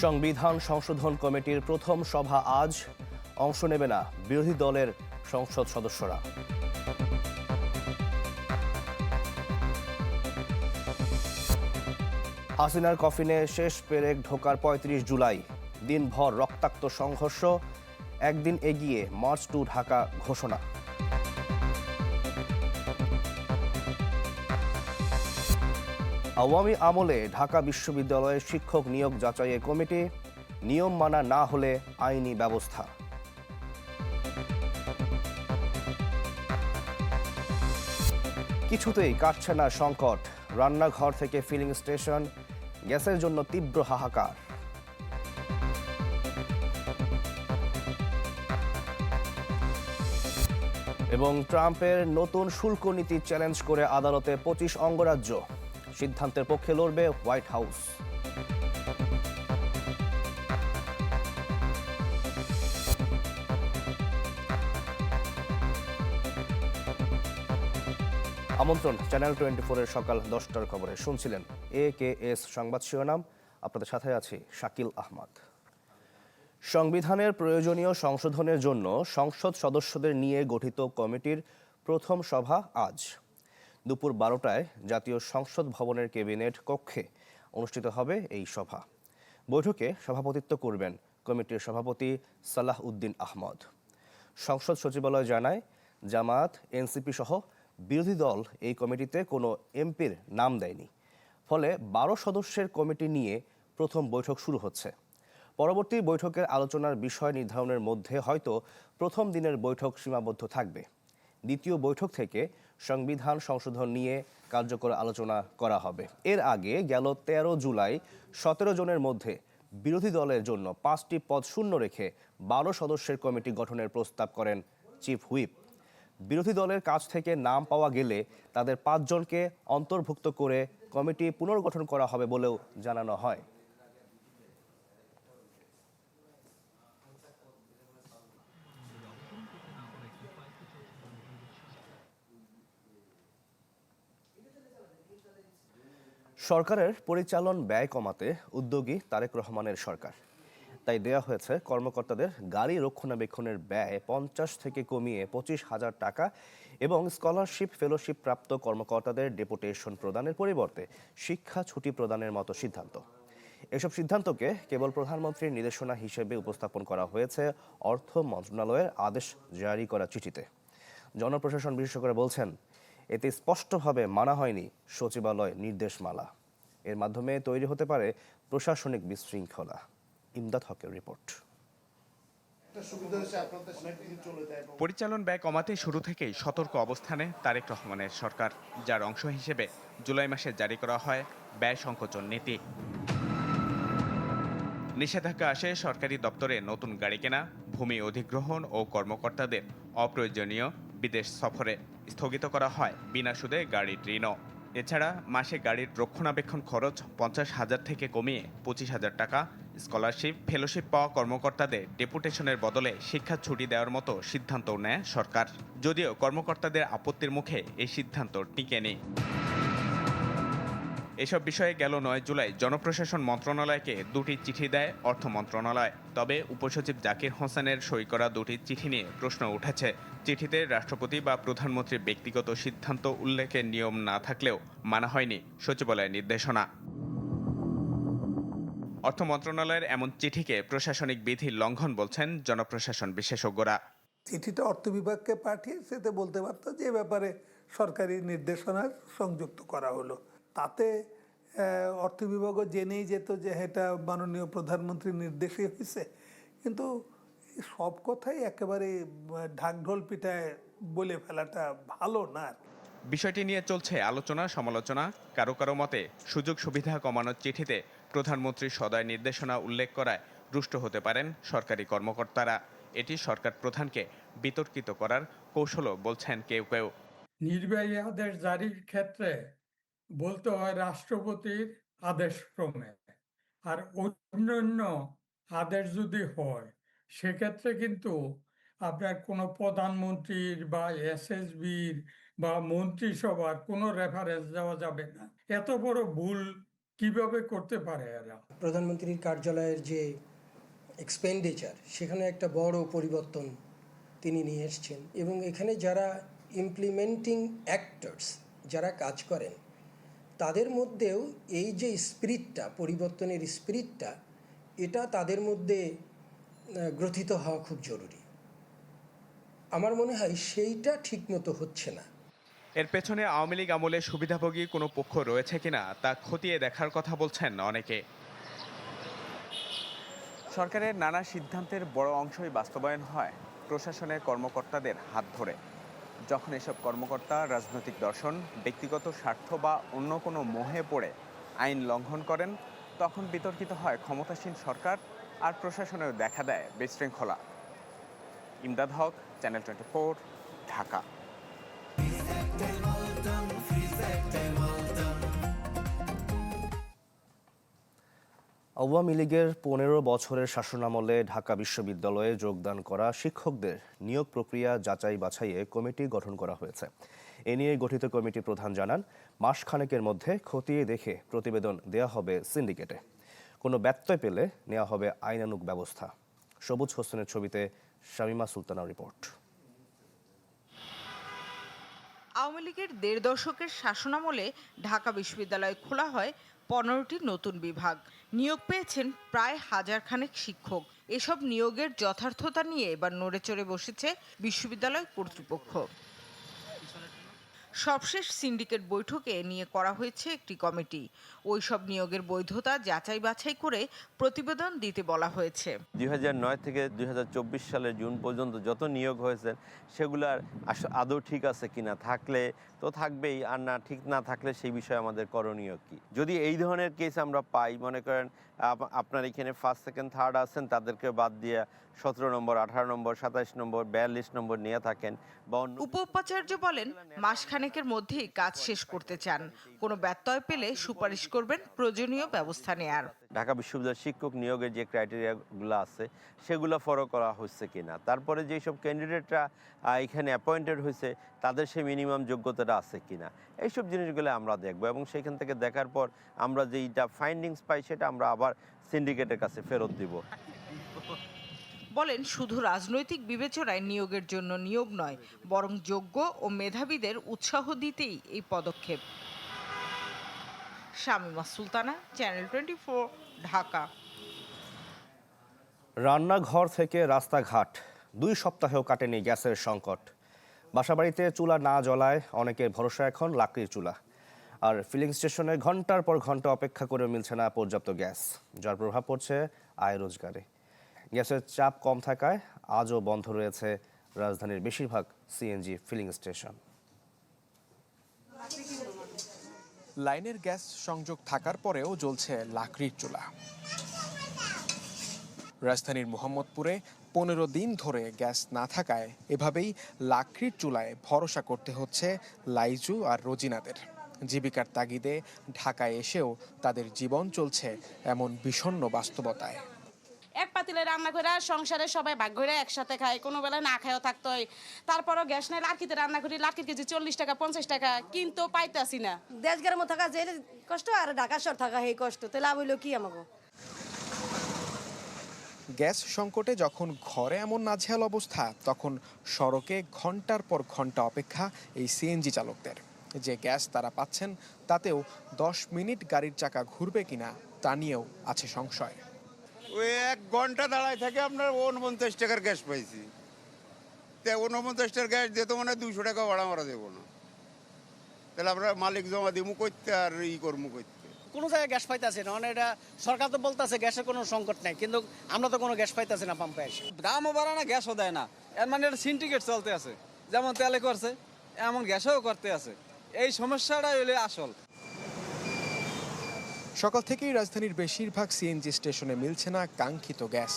সংবিধান সংশোধন কমিটির প্রথম সভা আজ। অংশ নেবে না বিরোধী দলের সংসদ সদস্যরা। হাসিনার কফিনে শেষ পেরেক ঢোকার ৩৫ জুলাই, দিনভর রক্তাক্ত সংঘর্ষ, একদিন এগিয়ে মার্চ টু ঢাকা ঘোষণা। আওয়ামী আমলে ঢাকা বিশ্ববিদ্যালয়ের শিক্ষক নিয়োগ যাচাইয়ের কমিটি, নিয়ম মানা না হলে আইনি ব্যবস্থা। কিছুতেই কাটছে না সংকট, রান্নাঘর থেকে ফিলিং স্টেশন, গ্যাসের জন্য তীব্র হাহাকার। এবং ট্রাম্পের নতুন শুল্ক নীতি চ্যালেঞ্জ করে আদালতে ২৫ অঙ্গরাজ্য, সিদ্ধান্তের পক্ষে লড়বে হোয়াইট হাউস। আমন্ত্রণ চ্যানেল 24-এর সকাল 10টার খবরে। শুনছিলেন AKS সংবাদ শিরোনাম। আপনাদের সাথে আছি শাকিল আহমদ। সংবিধানের প্রয়োজনীয় সংশোধনের জন্য সংসদ সদস্যদের নিয়ে গঠিত কমিটির প্রথম সভা আজ দুপুর 12টায় জাতীয় সংসদ ভবনের ক্যাবিনেট কক্ষে অনুষ্ঠিত হবে এই সভা। বৈঠকে সভাপতিত্ব করবেন কমিটির সভাপতি সালাহ উদ্দিন আহমদ। সংসদ সচিবালয় জানায়, জামায়াত, এনসিপি সহ বিরোধী দল এই কমিটিতে কোনো এমপির নাম দেয়নি। ফলে 12 সদস্যের কমিটি নিয়ে প্রথম বৈঠক শুরু হচ্ছে। পরবর্তী বৈঠকের আলোচনার বিষয় নির্ধারণের মধ্যে হয়তো প্রথম দিনের বৈঠক সীমাবদ্ধ থাকবে। দ্বিতীয় বৈঠক থেকে সংবিধান সংশোধন নিয়ে কার্যকর আলোচনা করা হবে। এর আগে গেল 13 জুলাই 17 জনের মধ্যে বিরোধী দলের জন্য 5টি পদ শূন্য রেখে 12 সদস্যের কমিটি গঠনের প্রস্তাব করেন চিফ হুইপ। বিরোধী দলের কাছ থেকে নাম পাওয়া গেলে তাদের 5 জনকে অন্তর্ভুক্ত করে কমিটি পুনর্গঠন করা হবে বলেও জানানো হয়। সরকারের পরিচালন ব্যয় কমাতে উদ্যোগী তারেক রহমানের সরকার। তাই দেয়া হয়েছে কর্মকর্তাদের গাড়ি রক্ষণাবেক্ষণের ব্যয় 50 থেকে কমিয়ে 25,000 টাকা এবং স্কলারশিপ, ফেলোশিপ প্রাপ্ত কর্মকর্তাদের ডেপুটেশন প্রদানের পরিবর্তে শিক্ষা ছুটি প্রদানের মতো সিদ্ধান্ত। এসব সিদ্ধান্তকে কেবল প্রধানমন্ত্রীর নির্দেশনা হিসেবে উপস্থাপন করা হয়েছে অর্থ মন্ত্রণালয়ের আদেশ জারি করা চিঠিতে। জনপ্রশাসন বিশেষজ্ঞরা বলছেন, এতে স্পষ্টভাবে মানা হয়নি সচিবালয় নির্দেশমালা। এর মাধ্যমে তৈরি হতে পারে প্রশাসনিক বিশৃঙ্খলা। ইমদাদ হকের রিপোর্ট। পরিচালন ব্যয় কমাতে শুরু থেকেই সতর্ক অবস্থানে তারেক রহমানের সরকার, যার অংশ হিসেবে জুলাই মাসে জারি করা হয় ব্যয় সংকোচন নীতি। নিষেধাজ্ঞা আসে সরকারি দপ্তরে নতুন গাড়ি কেনা, ভূমি অধিগ্রহণ ও কর্মকর্তাদের অপ্রয়োজনীয় বিদেশ সফরে। স্থগিত করা হয় বিনা সুদে গাড়ির ঋণও। এছাড়া মাসে গাড়ির রক্ষণাবেক্ষণ খরচ 50,000 থেকে কমিয়ে 25,000 টাকা, স্কলারশিপ, ফেলোশিপ পাওয়া কর্মকর্তাদের ডেপুটেশনের বদলে শিক্ষা ছুটি দেওয়ার মতো সিদ্ধান্তও নেয় সরকার। যদিও কর্মকর্তাদের আপত্তির মুখে এই সিদ্ধান্ত টিকে নেই। এসব বিষয়ে গেল 9 জুলাই জনপ্রশাসন মন্ত্রণালয়কে 2টি চিঠি দেয় অর্থ মন্ত্রণালয়। তবে উপসচিব জাকির হোসেনের সই করা 2টি চিঠি নিয়ে প্রশ্ন উঠেছে। চিঠিতে রাষ্ট্রপতি বা প্রধানমন্ত্রীর ব্যক্তিগত সিদ্ধান্ত উল্লেখের নিয়ম না থাকলেও মানা হয়নি সচিবালয়ের নির্দেশনা। অর্থ মন্ত্রণালয়ের এমন চিঠিকে প্রশাসনিক বিধির লঙ্ঘন বলছেন জনপ্রশাসন বিশেষজ্ঞরা। চিঠিটা অর্থ বিভাগকে পাঠিয়ে সেতে বলতে পারত যে ব্যাপারে সরকারি নির্দেশনা সংযুক্ত করা হলো। তাতে অর্থ বিভাগও জেনেই যেত যে এটা মাননীয় প্রধানমন্ত্রীর নির্দেশে হয়েছে। কিন্তু সব কথাই একেবারে ঢাকঢোল পিটায় বলে ফেলাটা ভালো না। বিষয়টি নিয়ে চলছে আলোচনা সমালোচনা। কারো কারো মতে সুযোগ সুবিধা কমানোর চিঠিতে প্রধানমন্ত্রীর সদয় নির্দেশনা উল্লেখ করায় রুষ্ট হতে পারেন সরকারি কর্মকর্তারা। এটি সরকার প্রধানকে বিতর্কিত করার কৌশলও বলছেন কেউ কেউ। নির্বাহী আদেশ জারির ক্ষেত্রে বলতে হয় রাষ্ট্রপতির আদেশ ক্রমে, আর অন্যান্য আদেশ যদি হয় সেক্ষেত্রে কিন্তু আপনার কোনো প্রধানমন্ত্রীর বা এসএসবির বা মন্ত্রিসভার কোনো রেফারেন্স দেওয়া যাবে না। এত বড় ভুল কিভাবে করতে পারে এরা? প্রধানমন্ত্রীর কার্যালয়ের যে এক্সপেন্ডিচার, সেখানে একটা বড় পরিবর্তন তিনি নিয়ে এসছেন এবং এখানে যারা ইমপ্লিমেন্টিং অ্যাক্টরস, যারা কাজ করেন, তাদের মধ্যেও এই যে স্পিরিটটা, পরিবর্তনের স্পিরিটটা, এটা তাদের মধ্যে গ্রথিত হওয়া খুব জরুরি। আমার মনে হয় সেইটা ঠিকমতো হচ্ছে না। এর পেছনে আওয়ামী লীগ আমলে সুবিধাভোগী কোনো পক্ষ রয়েছে কিনা তা খতিয়ে দেখার কথা বলছেন অনেকে। সরকারের নানা সিদ্ধান্তের বড় অংশই বাস্তবায়ন হয় প্রশাসনের কর্মকর্তাদের হাত ধরে। যখন এসব কর্মকর্তা রাজনৈতিক দর্শন, ব্যক্তিগত স্বার্থ বা অন্য কোনো মোহে পড়ে আইন লঙ্ঘন করেন, তখন বিতর্কিত হয় ক্ষমতাসীন সরকার আর প্রশাসনেও দেখা দেয় বিশৃঙ্খলা। ইমদাদ হক, চ্যানেল 24, ঢাকা। আওয়ামী লীগের 15 বছরের শাসনামলে ঢাকা বিশ্ববিদ্যালয়ে যোগদান করা শিক্ষকদের নিয়োগ প্রক্রিয়া যাচাই বাছাইয়ে কমিটি গঠন করা হয়েছে। এ নিয়ে গঠিত কমিটি প্রধান জানান, মাসখানেকের মধ্যে খতিয়ে দেখে প্রতিবেদন দেয়া হবে সিন্ডিকেটে। কোনো ব্যত্যয় পেলে নেওয়া হবে আইনানুগ ব্যবস্থা। সবুজ হোসেনের ছবিতে শামিমা সুলতানার রিপোর্ট। আওয়ামী লীগের 1.5 দশকের শাসনামলে ঢাকা বিশ্ববিদ্যালয়ে খোলা হয় 15টি নতুন বিভাগ। নিয়োগ পেয়েছেন প্রায় 1000 খানেক শিক্ষক। এসব নিয়োগের যথার্থতা নিয়ে এবার নড়েচড়ে বসেছে বিশ্ববিদ্যালয় কর্তৃপক্ষ। সবশেষ সিন্ডিকেট বৈঠকে নিয়ে করা হয়েছে একটি কমিটি। ওই সব নিয়োগের বৈধতা যাচাই বাছাই করে প্রতিবেদন দিতে বলা হয়েছে। 2009 থেকে 2024 সালের জুন পর্যন্ত যত নিয়োগ হয়েছে সেগুলার আদৌ ঠিক আছে কিনা, থাকলে তো থাকবেই, আর না ঠিক না থাকলে সেই বিষয়ে আমাদের করণীয় কি। যদি এই ধরনের কেস আমরা পাই, মনে করেন আপনার এখানে ফার্স্ট, সেকেন্ড, থার্ড আছেন, তাদেরকে বাদ দিয়ে 17 নম্বর, 18 নম্বর, 27 নম্বর, 42 নম্বর নিয়ে থাকেন বা উপ-উপাচার্য বলেন, মাসখানেকের মধ্যেই কাজ শেষ করতে চান। কোনো ব্যত্যয় পেলে সুপারিশ করবেন প্রয়োজনীয় ব্যবস্থা নেয়ার। ঢাকা বিশ্ববিদ্যালয়ের শিক্ষক নিয়োগের যে ক্রাইটেরিয়াগুলো আছে সেগুলো ফলো করা হচ্ছে কিনা, তারপরে যেসব ক্যান্ডিডেটরা এখানে অ্যাপয়েন্টেড হয়েছে তাদের সেই মিনিমাম যোগ্যতাটা আছে কিনা, এইসব জিনিসগুলো আমরা দেখব এবং সেখান থেকে দেখার পর আমরা যেইটা ফাইন্ডিংস পাই সেটা আমরা আবার সিন্ডিকেটের কাছে ফেরত দিব। বলেন, শুধু রাজনৈতিক বিবেচনায় নিয়োগের জন্য নিয়োগ নয়, বরং যোগ্য ও মেধাবীদের উৎসাহ দিতেই এই পদক্ষেপ। শামিমা সুলতানা, চ্যানেল 24, ঢাকা। রান্নাঘর থেকে রাস্তাঘাট, 2 সপ্তাহেও কাটেনি গ্যাসের সংকট। বাসাবাড়িতে চুলা না জ্বলায় অনেকের ভরসা এখন লাকড়ির চুলা। আর ফিলিং স্টেশনে ঘন্টার পর ঘন্টা অপেক্ষা করেও মিলছে না পর্যাপ্ত গ্যাস, যার প্রভাব পড়ছে আয় রোজগারে। গ্যাসের চাপ কম থাকায় আজও বন্ধ রয়েছে রাজধানীর বেশিরভাগ সিএনজি ফিলিং স্টেশন। লাইনের গ্যাস সংযোগ থাকার পরেও জ্বলছে লাকড়ির চুলা। রাজধানীর মোহাম্মদপুরে 15 দিন ধরে গ্যাস না থাকায় এভাবেই লাকড়ির চুলায় ভরসা করতে হচ্ছে লাইজু আর রোজিনাদের। জীবিকার তাগিদে ঢাকায় এসেও তাদের জীবন চলছে এমন বিষণ্ণ বাস্তবতায়। এক পাতিলে রান্না করে সংসারে সবাই ভাগ করে একসাথে খায়, কোনো বেলা না খায়ও থাকতে হয়। তারপরও গ্যাস নাই, লাকড়িতে রান্না করি, লাকড়ির কেজি 40 টাকা 50 টাকা, কিন্তু পাইতাছি না। দেশ গ্রামে থাকা যে কষ্ট আর ঢাকা শহর থাকা সেই কষ্ট, তাহলে লাভ হইলো কি আমাকে? গ্যাস সংকটে যখন ঘরে এমন নাজেহাল অবস্থা, তখন সড়কে ঘন্টার পর ঘন্টা অপেক্ষা এই সিএনজি চালকদের। যে গ্যাস তারা পাচ্ছেন তাতেও 10 মিনিট গাড়ির চাকা ঘুরবে কিনা তা নিয়েও আছে সংশয়। ওই 1 ঘন্টা দাঁড়ায় থেকে আপনার 49 টাকার গ্যাস পাইছি। 49 টাকার গ্যাস দিয়ে তো মানে 200 টাকা ভাড়া মারা দেবো না, তাহলে আমরা মালিক জমা দিমু করতে আর করবো করতে। কোনো জায়গায় গ্যাস পাইতেছে না, মানে এটা সরকার তো বলতেছে গ্যাসের কোনো সংকট নাই, কিন্তু আমরা তো কোনো গ্যাস পাইতেছি না পাম্পে এসে। দামও বাড়ে না, গ্যাসও দেয় না, এর মানে এটা সিন্ডিকেট চলতে আছে। যেমন তেলে করছে এমন গ্যাসেও করতে আছে। এই সমস্যাটাই হলে আসল। সকাল থেকেই রাজধানীর বেশিরভাগ সিএনজি স্টেশনে মিলছে না কাঙ্ক্ষিত গ্যাস।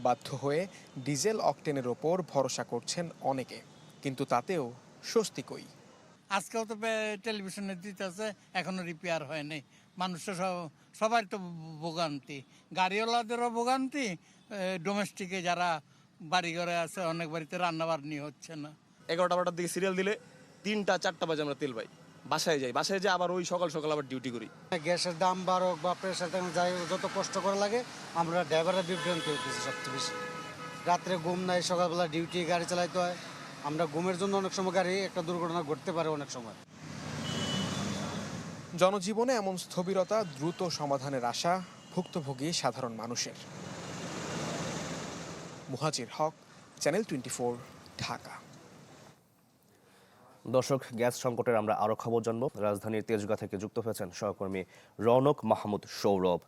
বাধ্য হয়ে ডিজেল অকটেনের ওপর ভরসা করছেন অনেকে, কিন্তু তাতেও স্বস্তি কই। আজকেও তো টেলিভিশনে দিতেছে, এখনো রিপেয়ার হয়নি। মানুষের সবার তো ভোগান্তি, গাড়িওয়ালাদেরও ভোগান্তি, ডোমেস্টিকে যারা বাড়ি ঘরে আছে অনেক বাড়িতে রান্নাবান্নি হচ্ছে না। 11টা 12টার দিকে সিরিয়াল দিলে 3টা 4টা বাজে আমরা তেল পাই। বাসায় যাই, বাসায় যাই আবার ওই সকাল সকাল আবার ডিউটি করি। গ্যাসের দাম বাড়ুক বা প্রেশার যাই যত কষ্ট করা লাগে, আমরা ড্রাইভাররা বিভ্রান্ত হইতেছি সবচেয়ে বেশি। রাত্রে ঘুম নাই, সকালবেলা ডিউটি গাড়ি চালাইতে হয়। আমরা ঘুমের জন্য অনেক সময় গাড়ি একটা দুর্ঘটনা ঘটতে পারে অনেক সময়। জনজীবনে এমন স্থবিরতা দ্রুত সমাধানের আশা ভুক্তভোগী সাধারণ মানুষের। মুহাজির হক, চ্যানেল 24, ঢাকা। দর্শক, গ্যাস সংকটের আমরা আরো খবর জানবো। রাজধানীর তেজগাঁ থেকে যুক্ত হয়েছেন সহকর্মী রৌনক মাহমুদ সৌরভ।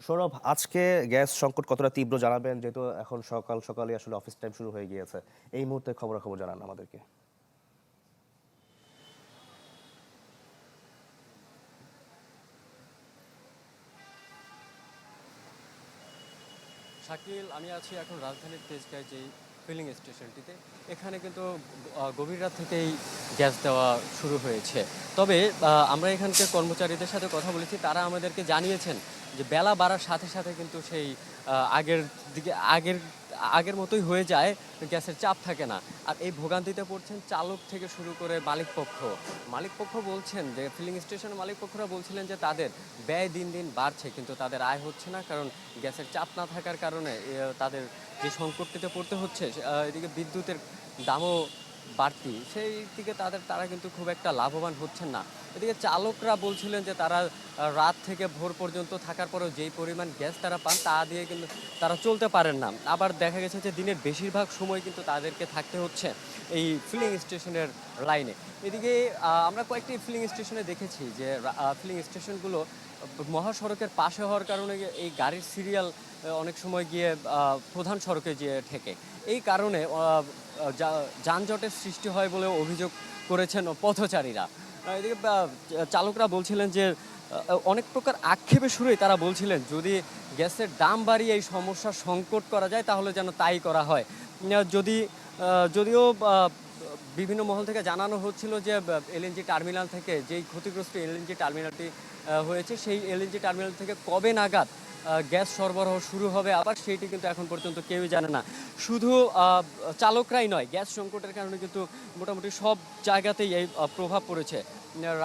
সৌরভ, আজকে গ্যাস সংকট কতটা তীব্র জানাবেন, যেহেতু এখন সকাল সকালে আসলে অফিস টাইম শুরু হয়ে গিয়েছে। এই মুহূর্তে খবরাখবর জানান আমাদেরকে। শাকিল, আমি আছি এখন রাজধানীর তেজগাঁয় যে ফিলিং স্টেশনটিতে। এখানে কিন্তু গভীর রাত থেকেই গ্যাস দেওয়া শুরু হয়েছে। তবে আমরা এখানকার কর্মচারীদের সাথে কথা বলেছি, তারা আমাদেরকে জানিয়েছেন যে বেলা বাড়ার সাথে সাথে কিন্তু সেই আগের মতোই হয়ে যায়, গ্যাসের চাপ থাকে না। আর এই ভোগান্তিতে পড়ছেন চালক থেকে শুরু করে মালিকপক্ষ বলছেন যে ফিলিং স্টেশনের মালিকপক্ষরা বলছিলেন যে তাদের ব্যয় দিন দিন বাড়ছে, কিন্তু তাদের আয় হচ্ছে না, কারণ গ্যাসের চাপ না থাকার কারণে তাদের যে সংকটটিতে পড়তে হচ্ছে, এদিকে বিদ্যুতের দামও বাড়তি, সেই দিকে তারা কিন্তু খুব একটা লাভবান হচ্ছেন না। এদিকে চালকরা বলছিলেন যে তারা রাত থেকে ভোর পর্যন্ত থাকার পরেও যেই পরিমাণ গ্যাস তারা পান তা দিয়ে কিন্তু তারা চলতে পারেন না। আবার দেখা গেছে যে দিনের বেশিরভাগ সময় কিন্তু তাদেরকে থাকতে হচ্ছে এই ফিলিং স্টেশনের লাইনে। এদিকে আমরা কয়েকটি ফিলিং স্টেশনে দেখেছি যে ফিলিং স্টেশনগুলো মহাসড়কের পাশে হওয়ার কারণে এই গাড়ির সিরিয়াল অনেক সময় গিয়ে প্রধান সড়কে গিয়ে ঠেকে। এই কারণে যানজটের সৃষ্টি হয় বলে অভিযোগ করেছেন পথচারীরা। এদিকে চালকরা বলছিলেন যে অনেক প্রকার আক্ষেপের সুরেই তারা বলছিলেন যদি গ্যাসের দাম বাড়িয়ে এই সমস্যার সংকট করা যায় তাহলে যেন তাই করা হয়। যদিও বিভিন্ন মহল থেকে জানানো হচ্ছিল যে এলএনজি টার্মিনাল থেকে যেই ক্ষতিগ্রস্ত এলএনজি টার্মিনালটি হয়েছে, সেই এলএনজি টার্মিনাল থেকে কবে নাগাদ গ্যাস সরবরাহ শুরু হবে আবার সেইটি কিন্তু এখন পর্যন্ত কেউই জানে না। শুধু চালকরাই নয়, গ্যাস সংকটের কারণে কিন্তু মোটামুটি সব জায়গাতেই এই প্রভাব পড়েছে।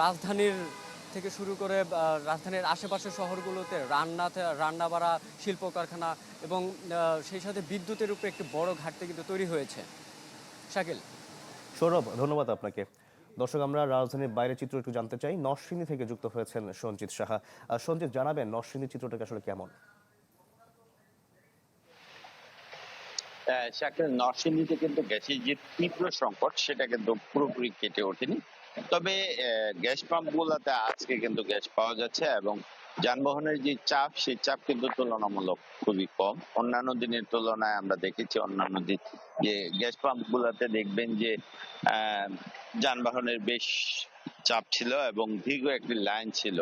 রাজধানীর থেকে শুরু করে রাজধানীর আশেপাশের শহরগুলোতে রান্না বাড়া, শিল্প কারখানা এবং সেই সাথে বিদ্যুতের উপরে একটি বড় ঘাটতি কিন্তু তৈরি হয়েছে। শাকিল। সৌরভ, ধন্যবাদ আপনাকে। দর্শক, আমরা রাজধানীর বাইরের চিত্র একটু জানতে চাই। নরসিংদী থেকে যুক্ত হয়েছেন সঞ্জিত সাহা। সঞ্জিত, জানাবেন নরসিংদীর চিত্রটাকে আসলে কেমন? শাকিল, নরসিংদীতে কিন্তু গ্যাসের যে তীব্র সংকট সেটা কিন্তু পুরোপুরি কেটে ওঠেনি। তবে গ্যাস পাম্প গুলাতে আজকে কিন্তু গ্যাস পাওয়া যাচ্ছে এবং যানবাহনের যে চাপ, সেই চাপ কিন্তু তুলনামূলক খুবই কম। অন্যান্য দিনের তুলনায় আমরা দেখেছি অন্যান্য দিন যে গ্যাস পাম্প গুলাতে দেখবেন যে যানবাহনের বেশ চাপ ছিল এবং দীর্ঘ একটি লাইন ছিল।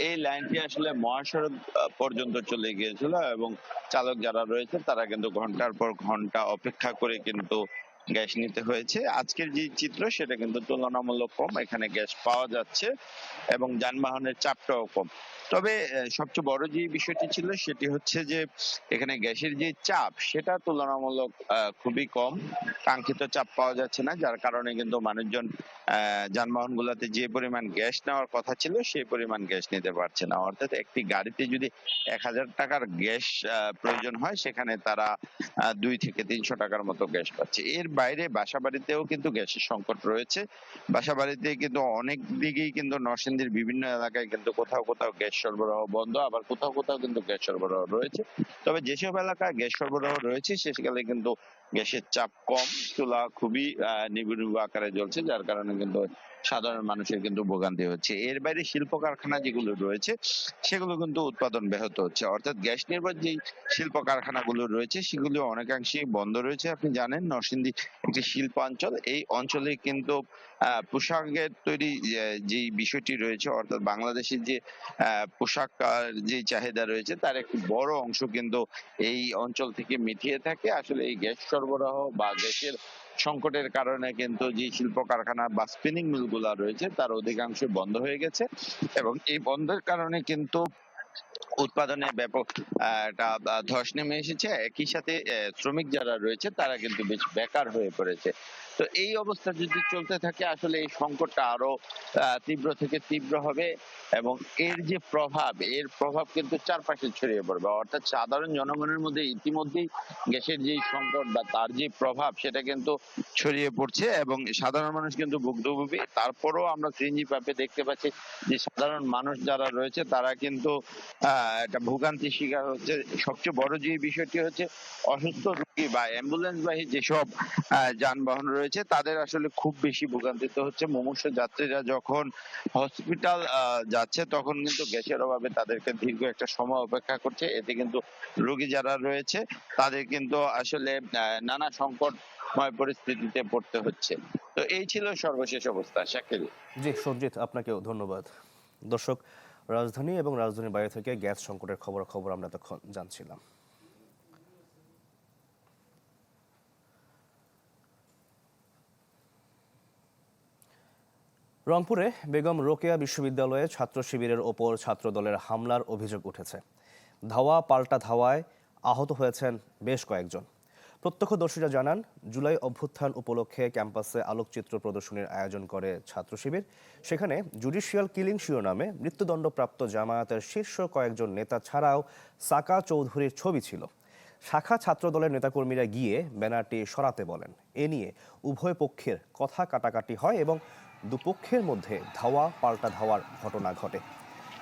এই লাইনটি আসলে মহাসড়ক পর্যন্ত চলে গিয়েছিল এবং চালক যারা রয়েছে তারা কিন্তু ঘন্টার পর ঘন্টা অপেক্ষা করে কিন্তু গ্যাস নিতে হয়েছে। আজকের যে চিত্র সেটা কিন্তু তুলনামূলক কম, এখানে গ্যাস পাওয়া যাচ্ছে এবং যানবাহনের চাপটাও কম। তবে সবচেয়ে বড় যে বিষয়টি ছিল সেটি হচ্ছে যে এখানে গ্যাসের যে চাপ সেটা তুলনামূলক খুবই কম, কাঙ্ক্ষিত চাপ পাওয়া যাচ্ছে না, যার কারণে কিন্তু মানুষজন যানবাহন গুলাতে যে পরিমাণ গ্যাস নেওয়ার কথা ছিল সেই পরিমাণ গ্যাস নিতে পারছে না। অর্থাৎ একটি গাড়িতে যদি 1000 টাকার গ্যাস প্রয়োজন হয় সেখানে তারা 2 থেকে 300 টাকার মতো গ্যাস পাচ্ছে। এর বাইরে বাসাবাড়িতেও কিন্তু গ্যাসের সংকট রয়েছে। বাসাবাড়িতে কিন্তু অনেক দিকেই কিন্তু নরসিংদীর বিভিন্ন এলাকায় কিন্তু কোথাও কোথাও গ্যাস সরবরাহ বন্ধ, আবার কোথাও কোথাও কিন্তু গ্যাস সরবরাহ রয়েছে। তবে যেসব এলাকায় গ্যাস সরবরাহ রয়েছে সেখানে কিন্তু গ্যাসের চাপ কম, চুলা খুবই নিভু আকারে জ্বলছে, যার কারণে কিন্তু সাধারণ মানুষের কিন্তু ভোগান্তি হচ্ছে। এর বাইরে শিল্প কারখানা যেগুলো রয়েছে সেগুলো কিন্তু উৎপাদন ব্যাহত হচ্ছে। অর্থাৎ গ্যাস নির্ভর যে শিল্প কারখানাগুলো রয়েছে সেগুলো অনেকাংশেই বন্ধ রয়েছে। আপনি জানেন নরসিংদী একটি শিল্পাঞ্চল, এই অঞ্চলে কিন্তু পোশাকের তৈরি যে বিষয়টি রয়েছে, অর্থাৎ বাংলাদেশের যে পোশাক যে চাহিদা রয়েছে তার একটি বড় অংশ কিন্তু এই অঞ্চল থেকে মিটিয়ে থাকে। আসলে এই গ্যাস সরবরাহ বা গ্যাসের সংকটের কারণে কিন্তু যে শিল্প কারখানা বা স্পিনিং মিল গুলা রয়েছে তার অধিকাংশ বন্ধ হয়ে গেছে এবং এই বন্ধের কারণে কিন্তু উৎপাদনে ব্যাপক একটা ধস নেমে এসেছে। একই সাথে শ্রমিক যারা রয়েছে তারা কিন্তু বেশ বেকার হয়ে পড়েছে। তো এই অবস্থা যদি চলতে থাকে আসলে এই সংকটটা আরো তীব্র থেকে তীব্র হবে এবং এর প্রভাব কিন্তু চারপাশে ছড়িয়ে পড়বে। অর্থাৎ সাধারণ জনগণের মধ্যে ইতিমধ্যেই গ্যাসের যে সংকট বা তার যে প্রভাব সেটা কিন্তু ছড়িয়ে পড়ছে এবং সাধারণ মানুষ কিন্তু ভুক্তভোগী। তারপরেও আমরা সিএনজি পাম্পে দেখতে পাচ্ছি যে সাধারণ মানুষ যারা রয়েছে তারা কিন্তু একটা ভোগান্তি শিকার হচ্ছে। সবচেয়ে বড় যে বিষয়টি হচ্ছে অসুস্থ রোগী বা অ্যাম্বুলেন্স বাহী যেসব যানবাহন রয়েছে তাদের আসলে খুব বেশি ভোগান্তিত হচ্ছে। মুমূর্ষ যাত্রীরা যখন হসপিটাল যাচ্ছে তখন কিন্তু গ্যাসের অভাবে তাদেরকে দীর্ঘ একটা সময় অপেক্ষা করছে। এতে কিন্তু রোগী যারা রয়েছে তাদের কিন্তু আসলে নানা সংকটময় পরিস্থিতিতে পড়তে হচ্ছে। তো এই ছিল সর্বশেষ অবস্থা। শাকিল। জি সঞ্জিত, আপনাকেও ধন্যবাদ। দর্শক, রাজধানী এবং রাজধানীর বাইরে থেকে গ্যাস সংকটের খবর আমরা তখন জানছিলাম। রংপুরে বেগম রোকেয়া বিশ্ববিদ্যালয়ে ছাত্র শিবিরের ওপর ছাত্রদলের হামলার অভিযোগ উঠেছে। ধাওয়া পাল্টা ধাওয়ায় আহত হয়েছেন বেশ কয়েকজন। প্রত্যক্ষদর্শীরা জানান, জুলাই অভ্যুত্থান উপলক্ষে ক্যাম্পাসে আলোকচিত্র প্রদর্শনীর আয়োজন করে ছাত্র শিবির। সেখানে জুডিশিয়াল কিলিং শিরোনামে মৃত্যুদণ্ডপ্রাপ্ত জামায়াতের শীর্ষ কয়েকজন নেতা ছাড়াও সাকা চৌধুরীর ছবি ছিল। শাখা ছাত্রদলের নেতাকর্মীরা গিয়ে ব্যানারটি সরাতে বলেন। এ নিয়ে উভয় পক্ষের কথা কাটাকাটি হয় এবং দুপক্ষের মধ্যে ধাওয়া পাল্টা ধাওয়ার ঘটনা ঘটে।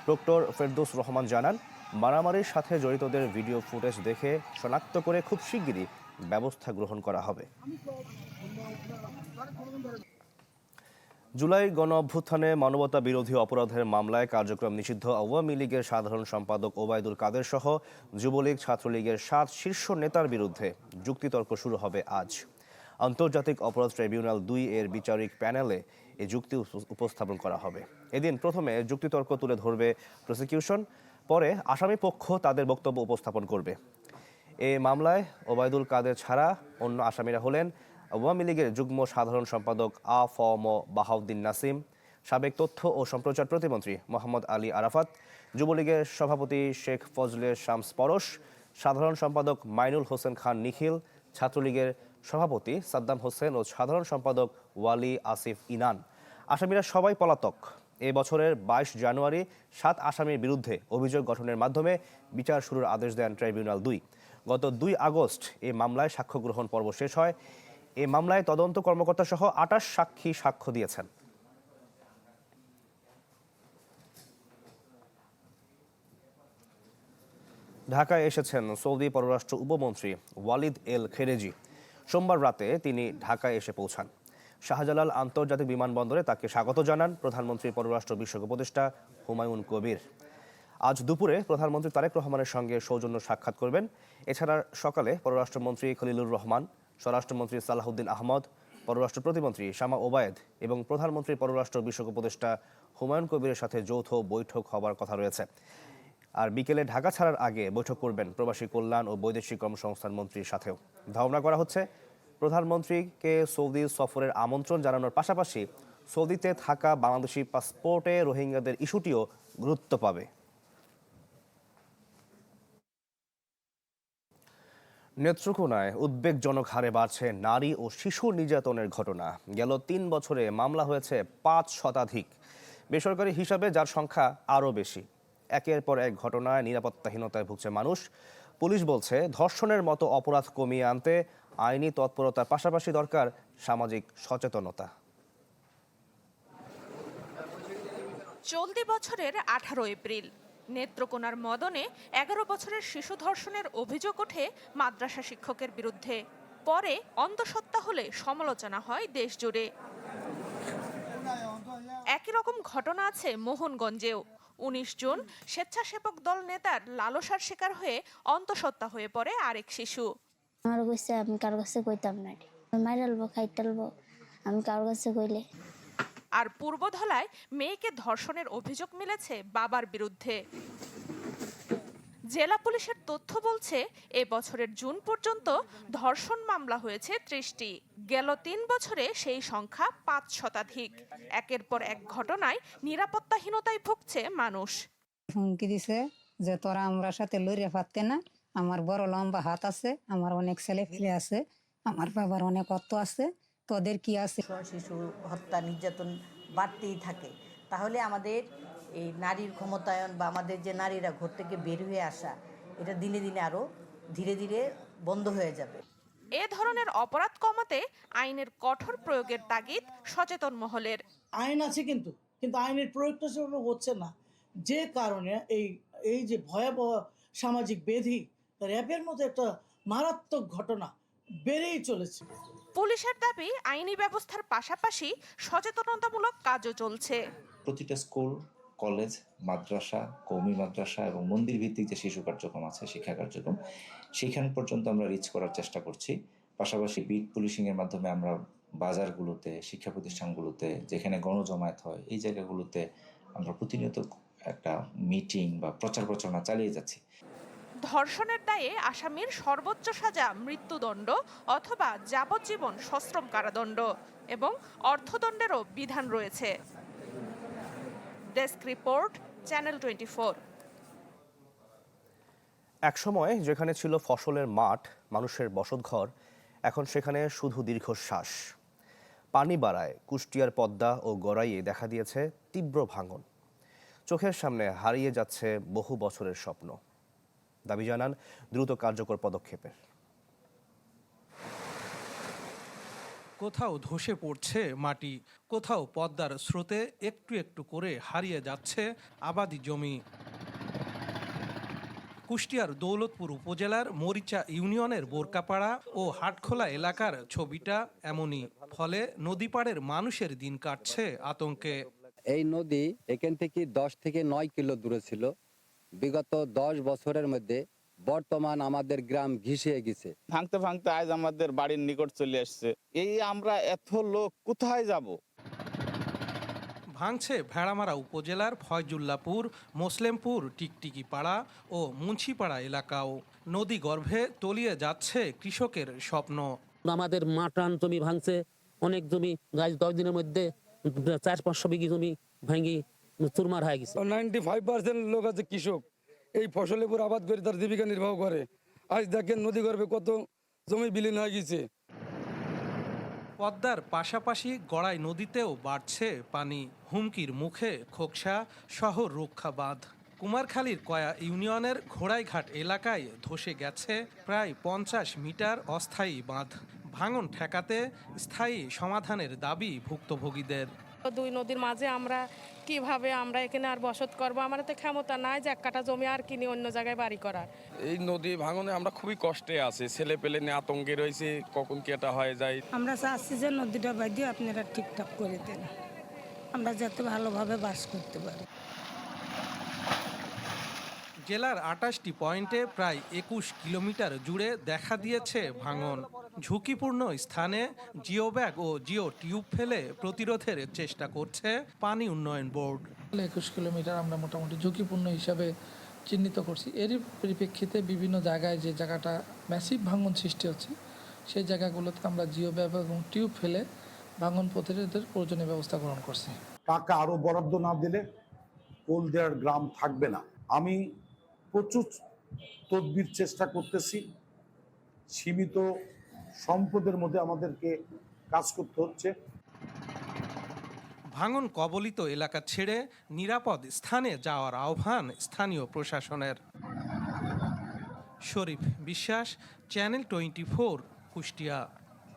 প্রক্টর ফেরদৌস রহমান জানান, মারামারির সাথে জড়িতদের ভিডিও ফুটেজ দেখে শনাক্ত করে খুব শিগগিরই ব্যবস্থা গ্রহণ করা হবে। জুলাই গণ অভ্যুত্থানে মানবতা বিরোধী অপরাধের মামলায় কার্যক্রম নিষিদ্ধ আওয়ামী লীগের সাধারণ সম্পাদক ওবায়দুল কাদের সহ যুবলীগ ছাত্রলীগের 7 শীর্ষ নেতার বিরুদ্ধে যুক্তিতর্ক শুরু হবে আজ। আন্তর্জাতিক অপরাধ ট্রাইব্যুনাল 2 এর বিচারিক প্যানেলে এই যুক্তি উপস্থাপন করা হবে। এদিন প্রথমে যুক্তিতর্ক তুলে ধরবে প্রসিকিউশন, পরে আসামি পক্ষ তাদের বক্তব্য উপস্থাপন করবে। এ মামলায় ওবায়দুল কাদের ছাড়া অন্য আসামিরা হলেন আওয়ামী লীগের যুগ্ম সাধারণ সম্পাদক আ.ফ.ম. বাহাউদ্দিন নাসিম, সাবেক তথ্য ও সম্প্রচার প্রতিমন্ত্রী মোহাম্মদ আলী আরাফাত, যুবলীগের সভাপতি শেখ ফজলে শামস পরশ, সাধারণ সম্পাদক মাইনুল হোসেন খান নিখিল, ছাত্রলীগের সভাপতি সাদ্দাম হোসেন ও সাধারণ সম্পাদক ওয়ালি আসিফ ইনান। আসামিরা সবাই পলাতক। এ বছরের 22 জানুয়ারি 7 আসামির বিরুদ্ধে অভিযোগ গঠনের মাধ্যমে বিচার শুরুর আদেশ দেন ট্রাইব্যুনাল 2। গত 2 আগস্ট এই মামলায় সাক্ষ্য গ্রহণ পর্ব শেষ হয়। এই মামলায় তদন্ত কর্মকর্তা সহ 28 সাক্ষী সাক্ষ্য দিয়েছেন। ঢাকায় এসেছেন সৌদি পররাষ্ট্র উপমন্ত্রী ওয়ালিদ এল খেরেজি। সোমবার রাতে তিনি ঢাকায় এসে পৌঁছান। শাহজালাল আন্তর্জাতিক বিমানবন্দরে তাকে স্বাগত জানান প্রধানমন্ত্রীর পররাষ্ট্র বিষয়ক উপদেষ্টা হুমায়ুন কবির। আজ দুপুরে প্রধানমন্ত্রী তারেক রহমানের সঙ্গে সৌজন্য সাক্ষাৎ করবেন। এছাড়া সকালে পররাষ্ট্রমন্ত্রী খলিলুর রহমান, স্বরাষ্ট্রমন্ত্রী সালাহুদ্দিন আহমদ, পররাষ্ট্র প্রতিমন্ত্রী শামা ওবায়েদ এবং প্রধানমন্ত্রীর পররাষ্ট্র বিষয়ক উপদেষ্টা হুমায়ুন কবিরের সাথে যৌথ বৈঠক হবার কথা রয়েছে। আর বিকেলে ঢাকা ছাড়ার আগে বৈঠক করবেন প্রবাসী কল্যাণ ও বৈদেশিক কর্মসংস্থান মন্ত্রীর সাথেও। ধারণা করা হচ্ছে প্রধানমন্ত্রীকে সৌদি সফরের আমন্ত্রণ জানানোর পাশাপাশি সৌদিতে থাকা বাংলাদেশি পাসপোর্টে রোহিঙ্গাদের ইস্যুটিও গুরুত্ব পাবে। নেত্রকোনায় উদ্বেগজনক হারে বাড়ছে নারী ও শিশু নির্যাতনের ঘটনা। গেল 3 বছরে মামলা হয়েছে 5 শতাধিক। বেসরকারি হিসাবে যার সংখ্যা আরও বেশি। একের পর এক ঘটনায় নিরাপত্তাহীনতায় ভুগছে মানুষ। পুলিশ বলছে, ধর্ষণের মতো অপরাধ কমিয়ে আনতে আইনি তৎপরতার পাশাপাশি দরকার সামাজিক সচেতনতা। চলতি বছরের 18 এপ্রিল নেত্রকোনার মদনে 11 বছরের শিশু ধর্ষণের অভিযোগ ওঠে মাদ্রাসা শিক্ষকের বিরুদ্ধে। পরে অন্তঃসত্ত্বা হলে সমালোচনা হয় দেশ জুড়ে। একই রকম ঘটনা আছে মোহনগঞ্জেও। 19 জুন স্বেচ্ছাসেবক দল নেতার লালসার শিকার হয়ে অন্তঃসত্ত্বা হয়ে পড়ে আরেক শিশু। আমার কাছে আমি কারো কাছে কইতাম না, মাইরালবো খাইতালবো আমি কারো কাছে কইলে। আর পূর্বধলায় মেয়েকে ধর্ষণের অভিযোগ মিলেছে বাবার বিরুদ্ধে। জেলা পুলিশের তথ্য বলছে, এ বছরের জুন পর্যন্ত ধর্ষণ মামলা হয়েছে 30টি। গেল 3 বছরে সেই সংখ্যা 5 শতাধিক। একের পর এক ঘটনায় নিরাপত্তাহীনতায় ভুগছে মানুষ। হুমকি দিছে যে তোরা আমরা সাথে লড়িয়ে পারতে না, আমার বড় লম্বা হাত আছে, আমার অনেক ছেলে ফেলে আছে, আমার বাবার অনেক অর্থ আছে, তোদের কি আছে? শিশু হত্যা নির্যাতন বাড়তেই থাকে, তাহলে আমাদের এই নারীর ক্ষমতায়ন বা আমাদের যে নারীরা ঘর থেকে বের হয়ে আসা, এটা দিনে দিনে আরও ধীরে ধীরে বন্ধ হয়ে যাবে। এ ধরনের অপরাধ কমাতে আইনের কঠোর প্রয়োগের তাগিদ সচেতন মহলের। আইন আছে কিন্তু আইনের প্রয়োগটা সেভাবে হচ্ছে না, যে কারণে এই যে ভয়াবহ সামাজিক ব্যাধি, র্যাপের মতো একটা মারাত্মক ঘটনা বেড়েই চলেছে। পুলিশের দাবি, আইনি ব্যবস্থার পাশাপাশি সচেতনতামূলক কাজও চলছে। প্রতিটা স্কুল, কলেজ, মাদ্রাসা, কওমি মাদ্রাসা এবং মন্দির ভিত্তিক যে শিশু কার্যক্রম আছে, শিক্ষা কার্যক্রম, সেখান পর্যন্ত আমরা রিচ করার চেষ্টা করছি। পাশাপাশি বিট পুলিশিংয়ের মাধ্যমে আমরা বাজারগুলোতে, শিক্ষা প্রতিষ্ঠানগুলোতে, যেখানে গণজমায়েত হয়, এই জায়গাগুলোতে আমরা প্রতিনিয়ত একটা মিটিং বা প্রচার প্রচারণা চালিয়ে যাচ্ছি। ধর্ষণের দায়ে আসামির সর্বোচ্চ সাজা মৃত্যুদণ্ড অথবা যাবজ্জীবন সশ্রম কারাদণ্ড এবং অর্থদণ্ডেরও বিধান রয়েছে। Desk report, channel 24। একসময় যেখানে ছিল ফসলের মাঠ, মানুষের বসতঘর, এখন সেখানে শুধু দীর্ঘশ্বাস। পানি বাড়ায় কুষ্টিয়ার পদ্মা ও গড়াইয়ে দেখা দিয়েছে তীব্র ভাঙন। চোখের সামনে হারিয়ে যাচ্ছে বহু বছরের স্বপ্ন। দাবি জানান দ্রুত কার্যকর পদক্ষেপের। কোথাও ধসে পড়ছে মাটি, কোথাও পদ্মার স্রোতে একটু একটু করে হারিয়ে যাচ্ছে আবাদি জমি। কুষ্টিয়ার দৌলতপুর উপজেলার মরিচা ইউনিয়নের বোরকাপাড়া ও হাটখোলা এলাকার ছবিটা এমনই। ফলে নদীপাড়ের মানুষের দিন কাটছে আতঙ্কে। এই নদী এখান থেকে 10 থেকে 9 কিলো দূরে ছিল। বিগত 10 বছরের মধ্যে বর্তমান আমাদের গ্রাম ঘিসিয়ে গেছে। ভাঙতে ভাঙতে আজ আমাদের বাড়ির নিকট চলে আসছে। এই আমরা এত লোক কোথায় যাব? ভাঙছে ভেড়ামারা উপজেলার ফয়জুল্লাপুর, মোসলেমপুর, টিকটিকি পাড়া ও মুন্সিপাড়া এলাকাও। নদী গর্ভে তলিয়ে যাচ্ছে কৃষকের স্বপ্ন। আমাদের মাটান জমি ভাঙছে, অনেক জমি 10 দিনের মধ্যে 400-500 বিঘি জমি ভাঙি চুরমার হয়ে গেছে। 95% লোক আছে কৃষক, এই ফসলের উপর আবাদ করে তার জীবিকা নির্বাহ করে। আজ দেখেন নদী গর্ভে কত জমি বিলীন হয়ে গেছে। পদ্মার পাশাপাশি গড়াই নদীতেও বাড়ছে পানি। হুমকির মুখে খোকসা শহর রক্ষা বাঁধ। কুমারখালীর কয়া ইউনিয়নের ঘোড়াইঘাট এলাকায় ধসে গেছে প্রায় 50 মিটার অস্থায়ী বাঁধ। ভাঙন ঠেকাতে স্থায়ী সমাধানের দাবি ভুক্তভোগীদের। দুই নদীর মাঝে আমরা কিভাবে এখানে আর বসত করব? আমার তো ক্ষমতা নাই যে 1 কাঠা জমি আর কিনে অন্য জায়গায় বাড়ি করার। এই নদী ভাঙনে আমরা খুবই কষ্টে আছি, ছেলে পেলে নিয়ে আতঙ্কে রয়েছে, কখন কি এটা হয়ে যায়। আমরা চাচ্ছি যে নদীটা বাদ আপনারা ঠিকঠাক করে দেন, আমরা যাতে ভালোভাবে বাস করতে পারি। জেলার 28টি পয়েন্টে প্রায় 21 কিলোমিটার জুড়ে দেখা দিয়েছে ভাঙন। ঝুঁকিপূর্ণ স্থানে জিও ব্যাগ ও জিও টিউব ফেলে প্রতিরোধের চেষ্টা করছে পানি উন্নয়ন বোর্ড। 21 কিলোমিটার আমরা মোটামুটি ঝুঁকিপূর্ণ হিসাবে চিহ্নিত করছি। এরই পরিপ্রেক্ষিতে বিভিন্ন জায়গায় যে জায়গাটা ম্যাসিভ ভাঙন সৃষ্টি হচ্ছে, সেই জায়গাগুলোতে আমরা জিও ব্যাগ এবং টিউব ফেলে ভাঙন প্রতিরোধের প্রয়োজনীয় ব্যবস্থা গ্রহণ করছি। টাকা আরও বরাদ্দ না দিলে কোল দেওয়ার গ্রাম থাকবে না। আমি প্রচুর তদবির চেষ্টা করতেছি। সীমিত সম্পদের মধ্যে আমাদেরকে কাজ করতে হচ্ছে। ভাঙন কবলিত এলাকা ছেড়ে নিরাপদ স্থানে যাওয়ার আহ্বান স্থানীয় প্রশাসনের। শরীফ বিশ্বাস, চ্যানেল 24, কুষ্টিয়া।